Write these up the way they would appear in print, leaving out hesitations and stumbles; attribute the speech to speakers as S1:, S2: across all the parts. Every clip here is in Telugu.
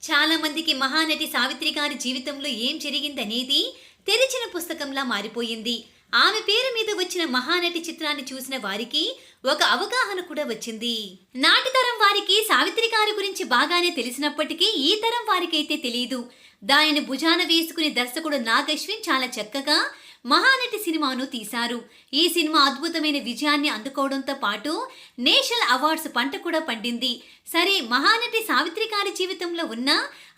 S1: చాలా మందికి మహానటి సావిత్రి గారి జీవితంలో ఏం జరిగిందనేది తెరిచిన పుస్తకంలా మారిపోయింది. ఆమె పేరు మీద వచ్చిన మహానటి చిత్రాన్ని చూసిన వారికి ఒక అవగాహన కూడా వచ్చింది. నాటి తరం వారికి సావిత్రి గారి గురించి బాగానే తెలిసినప్పటికీ ఈ తరం వారికైతే తెలియదు. దానిని భుజాన వేసుకుని దర్శకుడు నాగ్ అశ్విన్ చాలా చక్కగా మహానటి సినిమాను తీశారు. ఈ సినిమా అద్భుతమైన విజయాన్ని అందుకోవడంతో పాటు నేషనల్ అవార్డ్స్ పంట కూడా పండింది. సరే, మహానటి సావిత్రి గారి జీవితంలో ఉన్న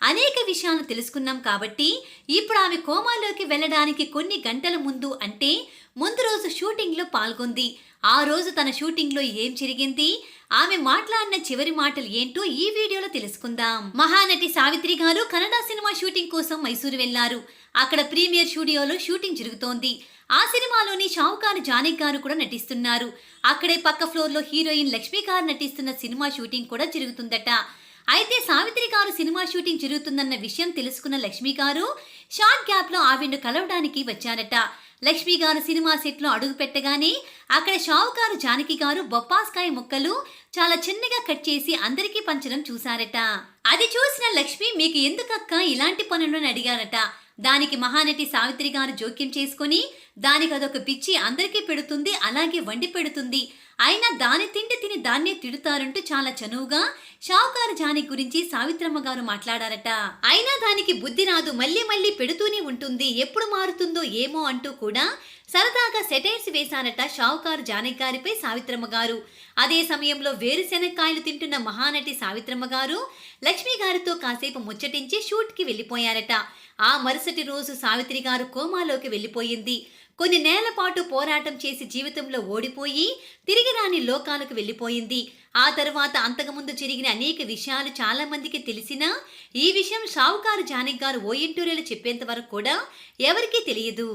S1: అనేక విషయాలను తెలుసుకున్నాం కాబట్టి ఇప్పుడు ఆమె కోమాలోకి వెళ్ళడానికి కొన్ని గంటల ముందు, అంటే ముందు రోజు షూటింగ్లో పాల్గొంది. ఆ రోజు తన షూటింగ్లో ఏం జరిగింది, ఆమె మాట్లాడిన చివరి మాటలు ఏంటో ఈ వీడియోలో తెలుసుకుందాం. మహానటి సావిత్రి గారు కన్నడ సినిమా షూటింగ్ కోసం మైసూరు వెళ్లారు. అక్కడ ప్రీమియర్ స్టూడియోలో షూటింగ్ జరుగుతోంది. ఆ సినిమాలోని షావుకారు జానకి గారు కూడా నటిస్తున్నారు. అక్కడే పక్క ఫ్లోర్లో హీరోయిన్ లక్ష్మి గారు నటిస్తున్న సినిమా షూటింగ్ కూడా జరుగుతుందట. అయితే సావిత్రి గారు సినిమా షూటింగ్ జరుగుతుందన్న విషయం తెలుసుకున్న లక్ష్మి గారు షార్ట్ గ్యాప్ లో ఆవిడ్ను కలవడానికి వచ్చారట. లక్ష్మి గారు సినిమా సెట్ లో అడుగు పెట్టగానే అక్కడ షావుకారు జానకి గారు బొప్పాస్కాయ ముక్కలు చాలా చిన్నగా కట్ చేసి అందరికీ పంచడం చూశారట. అది చూసిన లక్ష్మి, మీకు ఎందుకక్క ఇలాంటి పనులను అడిగారట. దానికి మహానటి సావిత్రి గారు జోక్యం చేసుకుని, దానికి అదొక పిచ్చి, అందరికీ పెడుతుంది, అలాగే వండి పెడుతుంది, అయినా దాని తిండి తిని దాన్నే తిడుతారంటూ చాలా చనువుగా షావుకారు జానకి గురించి సావిత్రమ్మ గారు మాట్లాడారట. అయినా దానికి బుద్ధి రాదు, మళ్ళీ మళ్ళీ పెడుతూనే ఉంటుంది, ఎప్పుడు మారుతుందో ఏమో అంటూ కూడా సరదాగా సెటైర్స్ వేశారట షావుకారు జానకి గారిపై సావిత్రమ్మ గారు. అదే సమయంలో వేరుశెనక్కాయలు తింటున్న మహానటి సావిత్రమ్మ గారు లక్ష్మి గారితో కాసేపు ముచ్చటించి షూట్కి వెళ్ళిపోయారట. ఆ మరుసటి రోజు సావిత్రి గారు కోమాలోకి వెళ్ళిపోయింది. కొన్ని నెలల పాటు పోరాటం చేసి జీవితంలో ఓడిపోయి తిరిగి రాని లోకాలకు వెళ్ళిపోయింది. ఆ తర్వాత అంతకుముందు జరిగిన అనేక విషయాలు చాలా మందికి తెలిసినా ఈ విషయం షావుకారు జానకి గారు ఓ ఇంటర్వ్యూలో చెప్పేంత వరకు కూడా ఎవరికీ తెలియదు.